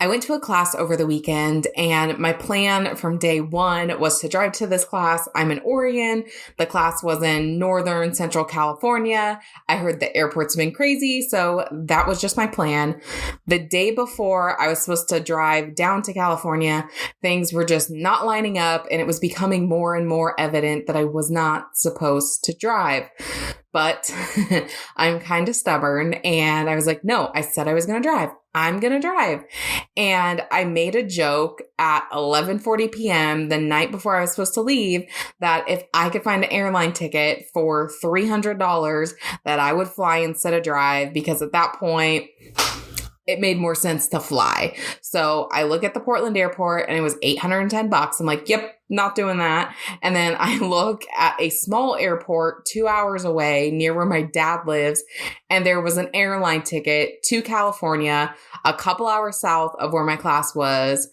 I went to a class over the weekend, and my plan from day one was to drive to this class. I'm in Oregon. The class was in northern central California. I heard the airport's been crazy, so that was just my plan. The day before I was supposed to drive down to California, things were just not lining up, and it was becoming more and more evident that I was not supposed to drive. But I'm kind of stubborn, and I was like, no, I said I was going to drive. I'm going to drive. And I made a joke at 11:40 p.m. the night before I was supposed to leave that if I could find an airline ticket for $300 that I would fly instead of drive, because at that point it made more sense to fly. So I look at the Portland airport and it was $810. I'm like, yep, not doing that. And then I look at a small airport 2 hours away near where my dad lives, and there was an airline ticket to California a couple hours south of where my class was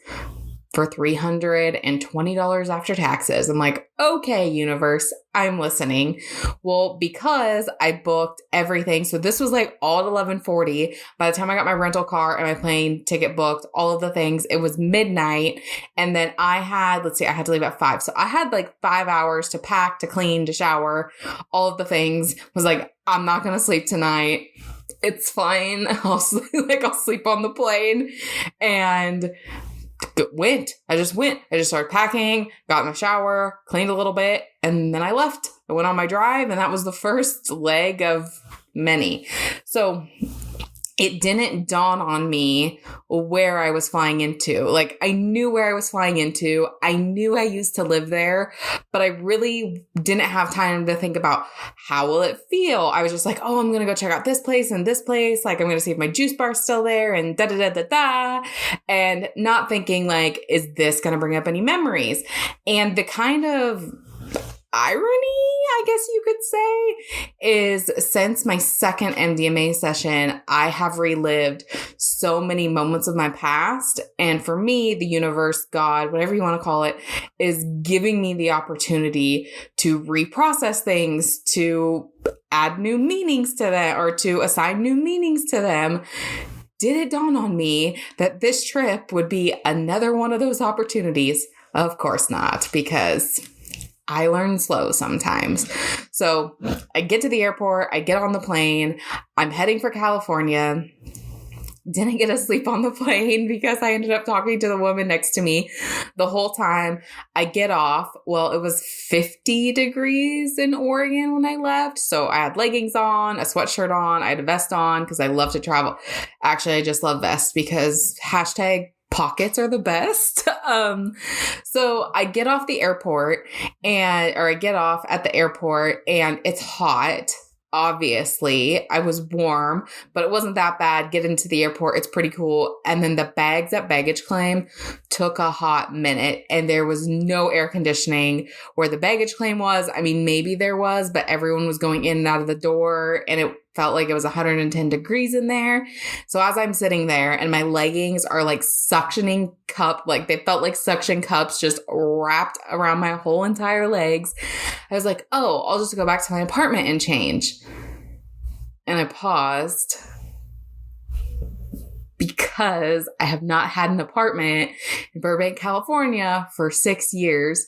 for $320 after taxes. I'm like, okay, universe, I'm listening. Well, because I booked everything. So this was like all at 11:40. By the time I got my rental car and my plane ticket booked, all of the things, it was midnight. And then I had to leave at 5. So I had like 5 hours to pack, to clean, to shower, all of the things. Was like, I'm not going to sleep tonight. It's fine. I'll sleep on the plane. And I just started packing, got in the shower, cleaned a little bit, and then I left. I went on my drive, and that was the first leg of many. So it didn't dawn on me where I was flying into. Like, I knew where I was flying into. I knew I used to live there, but I really didn't have time to think about how will it feel. I was just like, oh, I'm going to go check out this place and this place. Like, I'm going to see if my juice bar's still there and da-da-da-da-da. And not thinking like, is this going to bring up any memories? And the kind of irony, I guess you could say, is since my second MDMA session, I have relived so many moments of my past. And for me, the universe, God, whatever you want to call it, is giving me the opportunity to reprocess things, to add new meanings to that, or to assign new meanings to them. Did it dawn on me that this trip would be another one of those opportunities? Of course not, because I learn slow sometimes. So I get to the airport, I get on the plane, I'm heading for California. Didn't get to sleep on the plane because I ended up talking to the woman next to me the whole time. I get off. Well, it was 50 degrees in Oregon when I left. So I had leggings on, a sweatshirt on, I had a vest on because I love to travel. Actually, I just love vests because #pockets are the best. So I get off the airport I get off at the airport and it's hot. Obviously, I was warm, but it wasn't that bad. Get into the airport. It's pretty cool. And then the bags at baggage claim took a hot minute, and there was no air conditioning where the baggage claim was. I mean, maybe there was, but everyone was going in and out of the door, and it felt like it was 110 degrees in there. So as I'm sitting there and my leggings are like suctioning they felt like suction cups just wrapped around my whole entire legs. I was like, oh, I'll just go back to my apartment and change. And I paused because I have not had an apartment in Burbank, California for 6 years.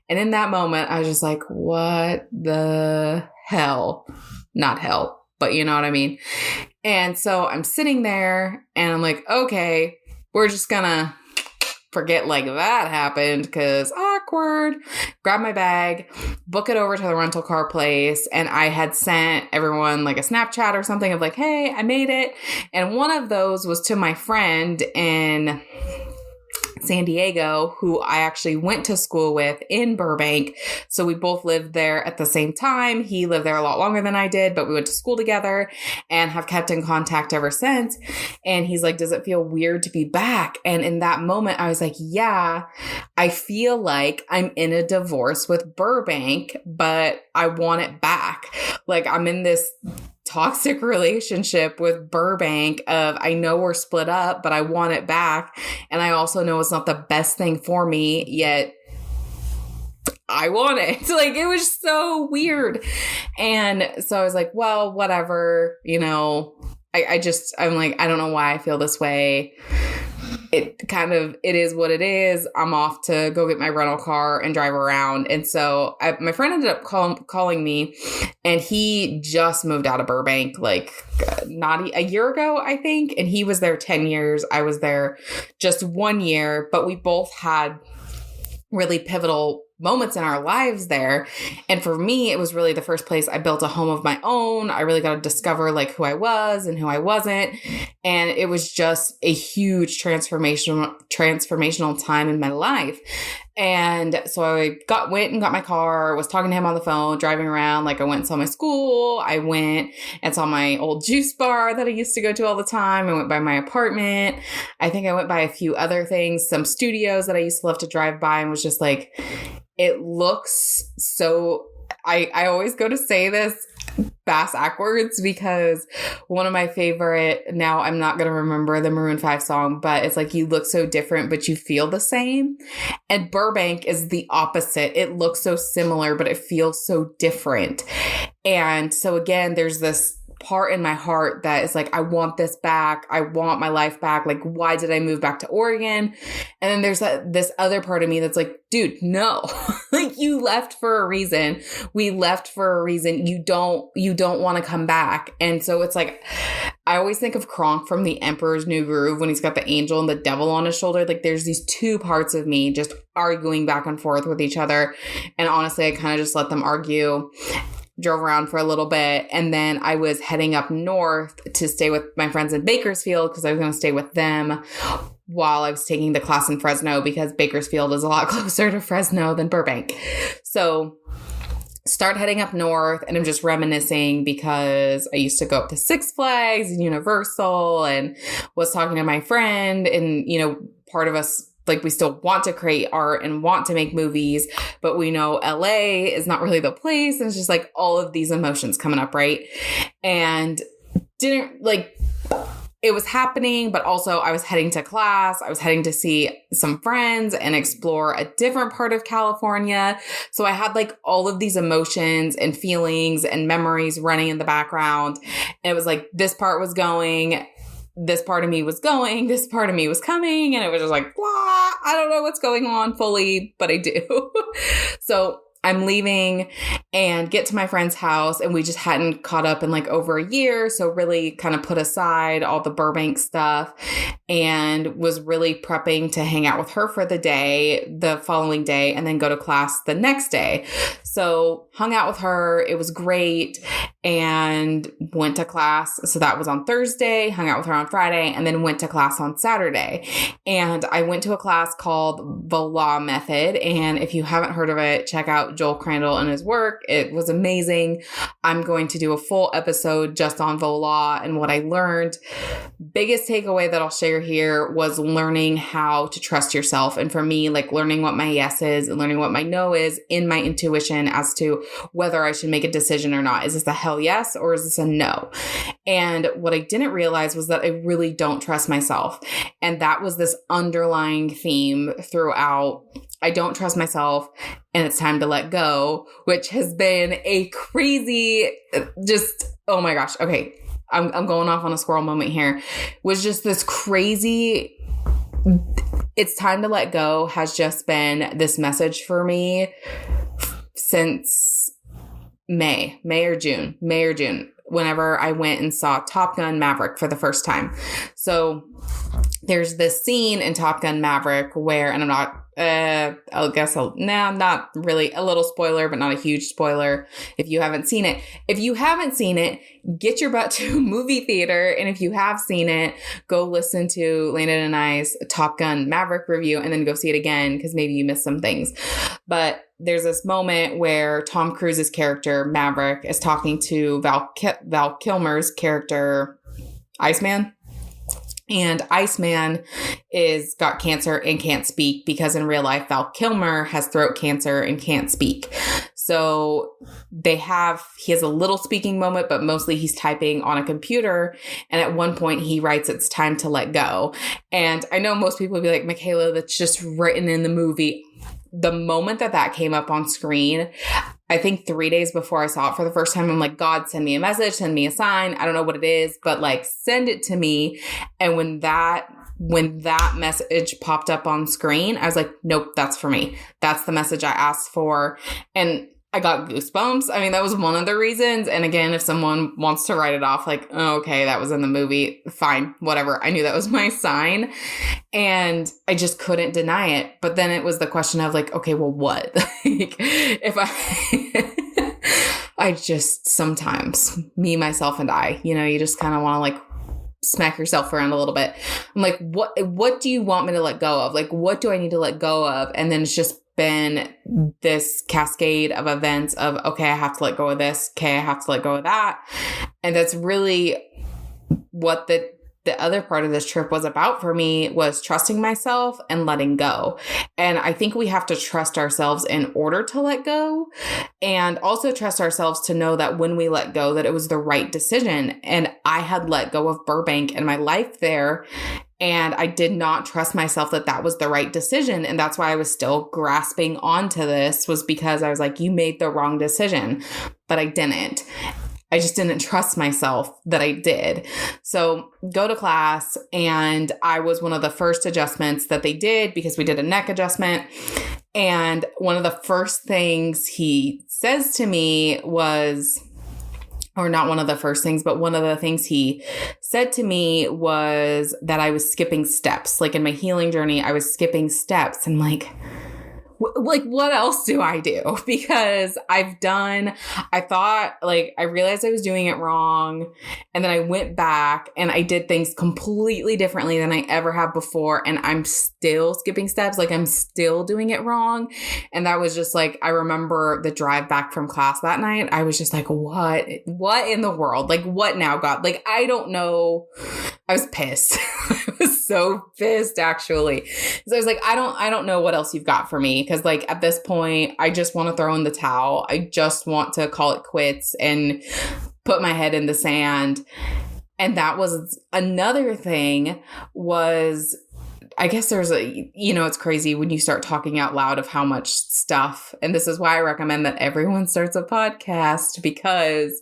And in that moment, I was just like, what the hell? Not hell. But you know what I mean? And so I'm sitting there and I'm like, okay, we're just gonna forget like that happened because awkward. Grab my bag, book it over to the rental car place. And I had sent everyone like a Snapchat or something of like, hey, I made it. And one of those was to my friend in San Diego, who I actually went to school with in Burbank. So we both lived there at the same time. He lived there a lot longer than I did, but we went to school together and have kept in contact ever since. And he's like, does it feel weird to be back? And in that moment, I was like, yeah, I feel like I'm in a divorce with Burbank, but I want it back. Like I'm in this toxic relationship with Burbank of I know we're split up, but I want it back. And I also know it's not the best thing for me, yet I want it. Like it was so weird. And so I was like, well, whatever, I'm like, I don't know why I feel this way. it is what it is. I'm off to go get my rental car and drive around. And so my friend ended up calling me, and he just moved out of Burbank, like not a year ago, I think. And he was there 10 years. I was there just 1 year, but we both had really pivotal moments in our lives there. And for me, it was really the first place I built a home of my own. I really got to discover like who I was and who I wasn't. And it was just a huge transformational time in my life. And so I went and got my car, was talking to him on the phone, driving around. Like I went and saw my school. I went and saw my old juice bar that I used to go to all the time. I went by my apartment. I think I went by a few other things, some studios that I used to love to drive by, and was just like, it looks so, I always go to say this bass backwards because one of my favorite, now I'm not going to remember the Maroon 5 song, but it's like, you look so different, but you feel the same. And Burbank is the opposite. It looks so similar, but it feels so different. And so again, there's this part in my heart that is like, I want this back. I want my life back. Like, why did I move back to Oregon? And then there's this other part of me that's like, dude, no, like you left for a reason. We left for a reason. You don't want to come back. And so it's like, I always think of Kronk from The Emperor's New Groove when he's got the angel and the devil on his shoulder. Like there's these two parts of me just arguing back and forth with each other. And honestly, I kind of just let them argue. Drove around for a little bit, and then I was heading up north to stay with my friends in Bakersfield because I was going to stay with them while I was taking the class in Fresno, because Bakersfield is a lot closer to Fresno than Burbank. So start heading up north, and I'm just reminiscing because I used to go up to Six Flags and Universal, and was talking to my friend, and, you know, part of us, like, we still want to create art and want to make movies, but we know LA is not really the place. And it's just like all of these emotions coming up, right? And it was happening, but also I was heading to class. I was heading to see some friends and explore a different part of California. So I had like all of these emotions and feelings and memories running in the background. And it was like, this part was going, this part of me was going, this part of me was coming, and it was just like, blah, I don't know what's going on fully, but I do. So I'm leaving and get to my friend's house, and we just hadn't caught up in like over a year. So really kind of put aside all the Burbank stuff and was really prepping to hang out with her for the following day, and then go to class the next day. So hung out with her. It was great. And went to class. So that was on Thursday, hung out with her on Friday, and then went to class on Saturday. And I went to a class called Voila Method. And if you haven't heard of it, check out Joel Crandall and his work. It was amazing. I'm going to do a full episode just on Voila and what I learned. Biggest takeaway that I'll share here was learning how to trust yourself. And for me, like learning what my yes is and learning what my no is in my intuition as to whether I should make a decision or not. Is this a hell yes or is this a no? And what I didn't realize was that I really don't trust myself. And that was this underlying theme throughout. I don't trust myself, and it's time to let go, which has been a crazy, just, oh my gosh. Okay. I'm going off on a squirrel moment here. Was just this crazy, it's time to let go has just been this message for me since May or June, whenever I went and saw Top Gun Maverick for the first time. So there's this scene in Top Gun Maverick where, and I'm not, not really, a little spoiler, but not a huge spoiler if you haven't seen it. If you haven't seen it, get your butt to a movie theater. And if you have seen it, go listen to Landon and I's Top Gun Maverick review and then go see it again because maybe you missed some things. But there's this moment where Tom Cruise's character, Maverick, is talking to Val Kilmer's character, Iceman. And Iceman got cancer and can't speak because in real life, Val Kilmer has throat cancer and can't speak. So he has a little speaking moment, but mostly he's typing on a computer. And at one point he writes, "It's time to let go." And I know most people would be like, "Michaela, that's just written in the movie." The moment that came up on screen, I think 3 days before I saw it for the first time, I'm like, God, send me a message, send me a sign. I don't know what it is, but like send it to me. And when that when that message popped up on screen, I was like, nope, that's for me. That's the message I asked for. And I got goosebumps. I mean, that was one of the reasons. And again, if someone wants to write it off, like, oh, okay, that was in the movie, fine, whatever. I knew that was my sign. And I just couldn't deny it. But then it was the question of like, okay, well, what? Like, if I just sometimes, me, myself, and I, you just kind of want to like smack yourself around a little bit. I'm like, what do you want me to let go of? Like, what do I need to let go of? And then it's just been this cascade of events of, okay, I have to let go of this. Okay, I have to let go of that. And that's really what the other part of this trip was about for me, was trusting myself and letting go. And I think we have to trust ourselves in order to let go, and also trust ourselves to know that when we let go, that it was the right decision. And I had let go of Burbank and my life there, and I did not trust myself that that was the right decision. And that's why I was still grasping onto this, was because I was like, you made the wrong decision, but I didn't. I just didn't trust myself that I did. So go to class, and I was one of the first adjustments that they did, because we did a neck adjustment. And one of the first things he says to me was, or not one of the first things, but one of the things he said to me was that I was skipping steps. Like in my healing journey, I was skipping steps. And like what else do I do? Because I realized I was doing it wrong. And then I went back and I did things completely differently than I ever have before. And I'm still skipping steps. Like I'm still doing it wrong. And that was just like, I remember the drive back from class that night. I was just like, what in the world? Like, what now, God? Like, I don't know. I was pissed. I was so pissed, actually. So I was like, I don't know what else you've got for me. Because like at this point, I just want to throw in the towel. I just want to call it quits and put my head in the sand. And that was another thing, was I guess there's it's crazy when you start talking out loud of how much stuff. And this is why I recommend that everyone starts a podcast, because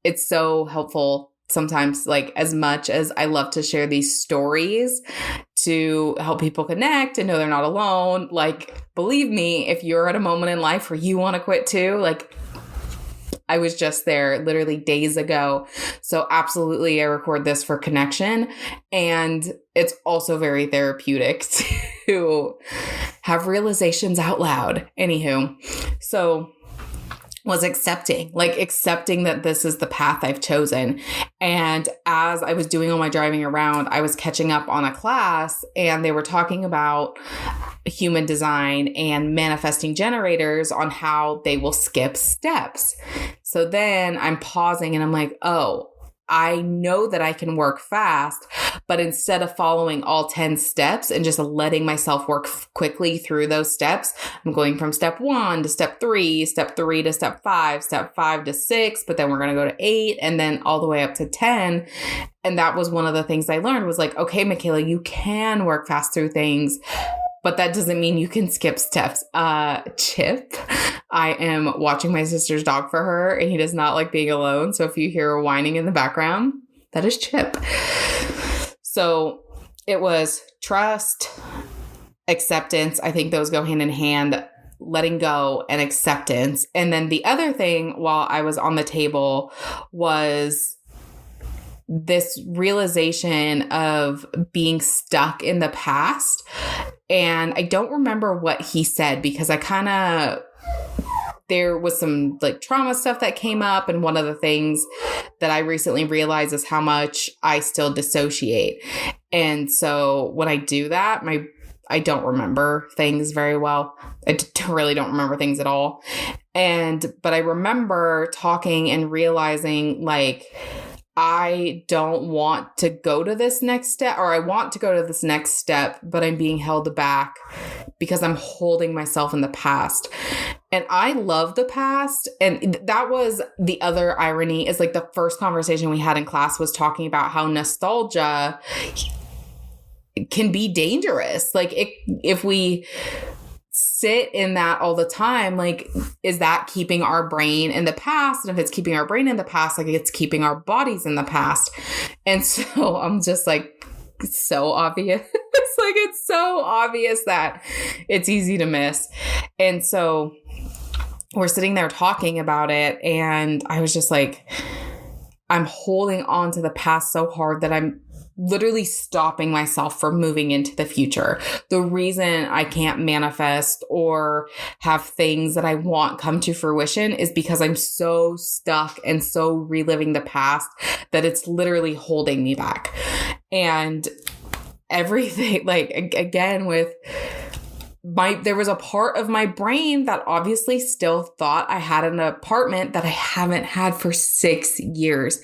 it's so helpful. Sometimes, like, as much as I love to share these stories to help people connect and know they're not alone, like, believe me, if you're at a moment in life where you want to quit too, like, I was just there literally days ago. So absolutely, I record this for connection. And it's also very therapeutic to have realizations out loud. Anywho, so was accepting that this is the path I've chosen. And as I was doing all my driving around, I was catching up on a class, and they were talking about human design and manifesting generators, on how they will skip steps. So then I'm pausing and I'm like, oh, I know that I can work fast, but instead of following all 10 steps and just letting myself work quickly through those steps, I'm going from step 1 to step 3 to step 5, step 5 to 6, but then we're going to go to 8, and then all the way up to 10. And that was one of the things I learned, was like, okay, Michaela, you can work fast through things, but that doesn't mean you can skip steps. Chip, I am watching my sister's dog for her, and he does not like being alone. So if you hear whining in the background, that is Chip. So it was trust, acceptance. I think those go hand in hand, letting go and acceptance. And then the other thing while I was on the table was this realization of being stuck in the past. And I don't remember what he said, because there was some like trauma stuff that came up. And one of the things that I recently realized is how much I still dissociate. And so when I do that, I don't remember things very well. I really don't remember things at all. But I remember talking and realizing, like, I don't want to go to this next step, or I want to go to this next step, but I'm being held back because I'm holding myself in the past. And I love the past. And that was the other irony, is like the first conversation we had in class was talking about how nostalgia can be dangerous. Like if we sit in that all the time, like, is that keeping our brain in the past? And if it's keeping our brain in the past, like, it's keeping our bodies in the past. And so I'm just like, It's so obvious. It's so obvious that it's easy to miss. And so we're sitting there talking about it. And I was just like, I'm holding on to the past so hard that I'm literally stopping myself from moving into the future. The reason I can't manifest or have things that I want come to fruition is because I'm so stuck and so reliving the past that it's literally holding me back. And everything, again, with there was a part of my brain that obviously still thought I had an apartment that I haven't had for 6 years.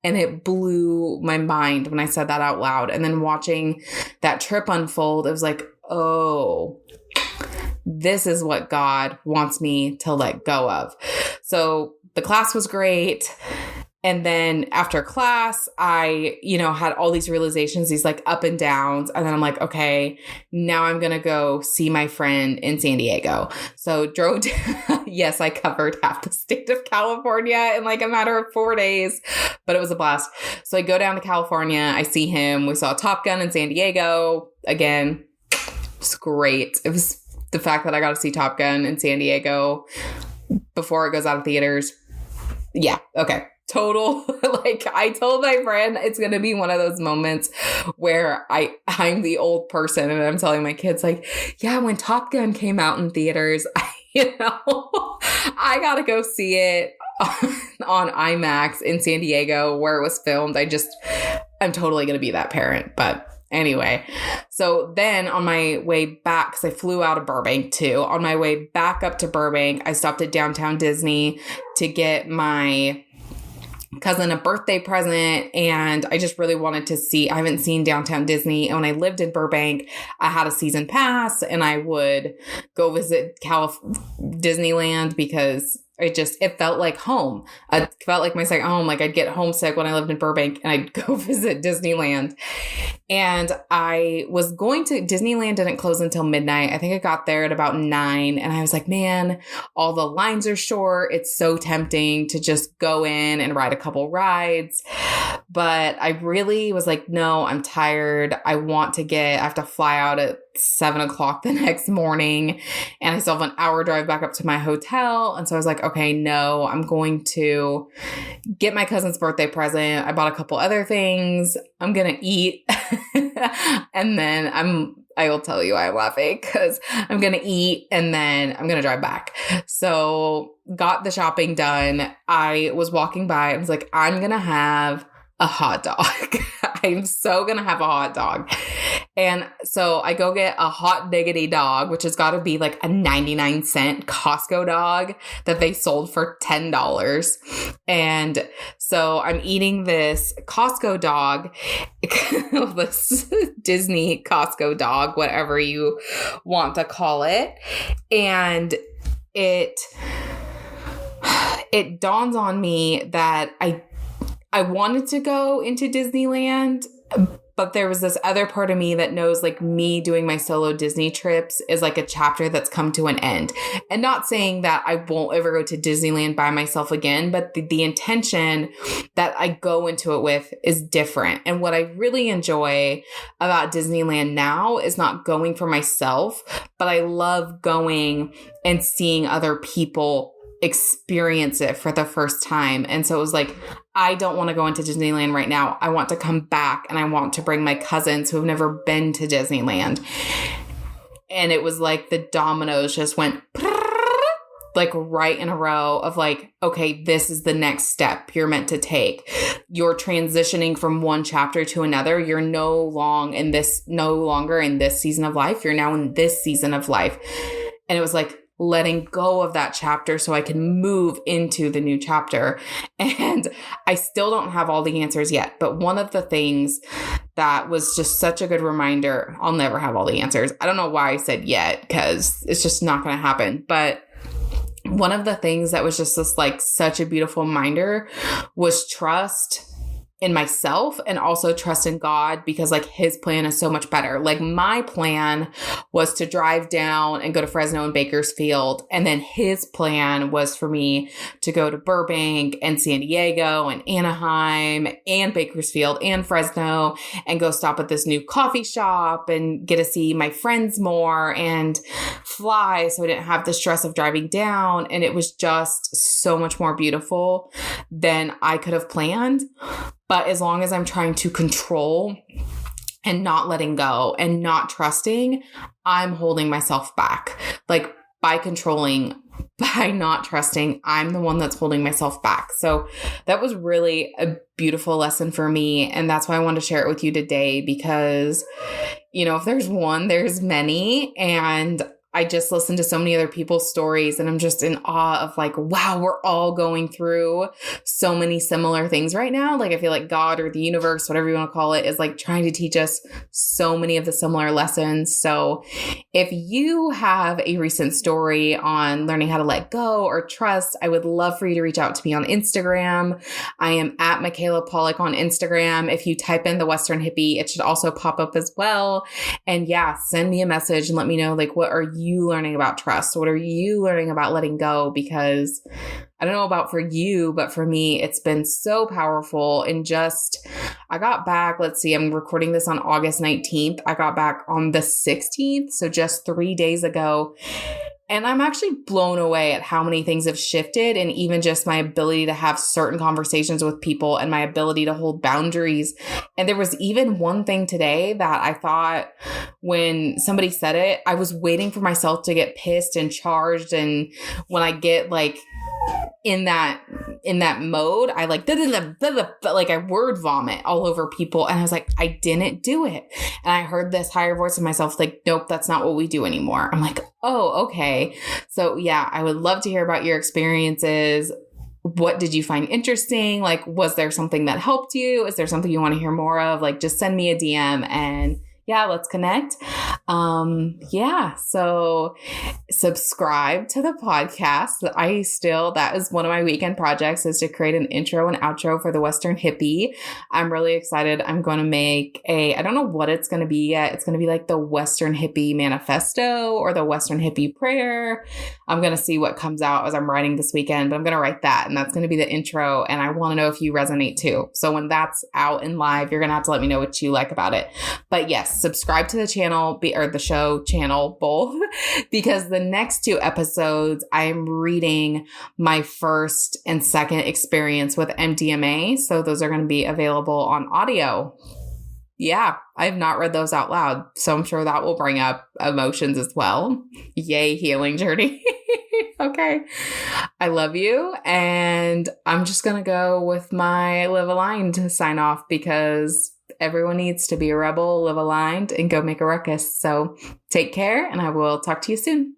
And it blew my mind when I said that out loud. And then watching that trip unfold, it was like, oh, this is what God wants me to let go of. So the class was great. And then after class, I, had all these realizations, these up and downs. And then I'm like, okay, now I'm going to go see my friend in San Diego. So drove to, yes, I covered half the state of California in a matter of 4 days, but it was a blast. So I go down to California. I see him. We saw Top Gun in San Diego. Again, it's great. It was the fact that I got to see Top Gun in San Diego before it goes out of theaters. Yeah. Okay. Total, I told my friend it's going to be one of those moments where I'm the old person and I'm telling my kids yeah, when Top Gun came out in theaters, I got to go see it on IMAX in San Diego where it was filmed. I'm totally going to be that parent. But anyway, so then on my way back, because I flew out of Burbank too, on my way back up to Burbank, I stopped at Downtown Disney to get my cousin a birthday present, and I just really wanted to see. I haven't seen Downtown Disney, and when I lived in Burbank, I had a season pass, and I would go visit Disneyland because it felt like home. It felt like my second home. I'd get homesick when I lived in Burbank, and I'd go visit Disneyland. And I was going to, Disneyland didn't close until midnight. I think I got there at about 9. And I was like, man, all the lines are short. It's so tempting to just go in and ride a couple rides. But I really was like, no, I'm tired. I have to fly out at 7 o'clock the next morning. And I still have an hour drive back up to my hotel. And so I was like, okay, no, I'm going to get my cousin's birthday present. I bought a couple other things. I'm going to eat. And then I will tell you why I'm laughing, because I'm going to eat and then I'm going to drive back. So got the shopping done. I was walking by. I was like, I'm going to have a hot dog. I'm so going to have a hot dog. And so I go get a hot diggity dog, which has got to be a 99-cent Costco dog that they sold for $10. And so I'm eating this Costco dog, this Disney Costco dog, whatever you want to call it. And it dawns on me that I wanted to go into Disneyland, but there was this other part of me that knows me doing my solo Disney trips is a chapter that's come to an end. And not saying that I won't ever go to Disneyland by myself again, but the intention that I go into it with is different. And what I really enjoy about Disneyland now is not going for myself, but I love going and seeing other people experience it for the first time. And so it was I don't want to go into Disneyland right now. I want to come back and I want to bring my cousins who have never been to Disneyland. And it was the dominoes just went right in a row of okay, this is the next step you're meant to take. You're transitioning from one chapter to another. You're no longer in this season of life. You're now in this season of life. And it was letting go of that chapter so I can move into the new chapter. And I still don't have all the answers yet. But one of the things that was just such a good reminder, I'll never have all the answers. I don't know why I said yet, because it's just not going to happen. But one of the things that was just this such a beautiful reminder was trust in myself and also trust in God because like his plan is so much better. Like my plan was to drive down and go to Fresno and Bakersfield. And then his plan was for me to go to Burbank and San Diego and Anaheim and Bakersfield and Fresno and go stop at this new coffee shop and get to see my friends more and fly. So I didn't have the stress of driving down. And it was just so much more beautiful than I could have planned. But as long as I'm trying to control and not letting go and not trusting, I'm holding myself back. Like by controlling, by not trusting, I'm the one that's holding myself back. So that was really a beautiful lesson for me. And that's why I wanted to share it with you today because, you know, if there's one, there's many. And I just listened to so many other people's stories and I'm just in awe of like, wow, we're all going through so many similar things right now. Like I feel like God or the universe, whatever you want to call it, is like trying to teach us so many of the similar lessons. So if you have a recent story on learning how to let go or trust, I would love for you to reach out to me on Instagram. I am at Michaela Pollock on Instagram. If you type in the Western Hippie, it should also pop up as well. And yeah, send me a message and let me know like, what are you learning about trust? What are you learning about letting go? Because I don't know about for you, but for me, it's been so powerful. And just, I got back, let's see, I'm recording this on August 19th. I got back on the 16th. So just 3 days ago. And I'm actually blown away at how many things have shifted and even just my ability to have certain conversations with people and my ability to hold boundaries. And there was even one thing today that I thought when somebody said it, I was waiting for myself to get pissed and charged. And when I get like in that mode, I like I word vomit all over people. And I was like, I didn't do it. And I heard this higher voice in myself like, nope, that's not what we do anymore. I'm like, oh, okay. So yeah, I would love to hear about your experiences. What did you find interesting? Like, was there something that helped you? Is there something you want to hear more of? Like, just send me a DM and yeah, let's connect. So subscribe to the podcast. That is one of my weekend projects is to create an intro and outro for the Western Hippie. I'm really excited. I'm going to make I don't know what it's going to be yet. It's going to be like the Western Hippie Manifesto or the Western Hippie Prayer. I'm going to see what comes out as I'm writing this weekend, but I'm going to write that and that's going to be the intro. And I want to know if you resonate too. So when that's out and live, you're going to have to let me know what you like about it. But yes, subscribe to the channel or the show channel, both, because the next 2 episodes, I'm reading my first and second experience with MDMA. So those are going to be available on audio. Yeah, I have not read those out loud. So I'm sure that will bring up emotions as well. Yay, healing journey. Okay. I love you. And I'm just going to go with my Live Aligned to sign off because everyone needs to be a rebel, live aligned, and go make a ruckus. So take care, and I will talk to you soon.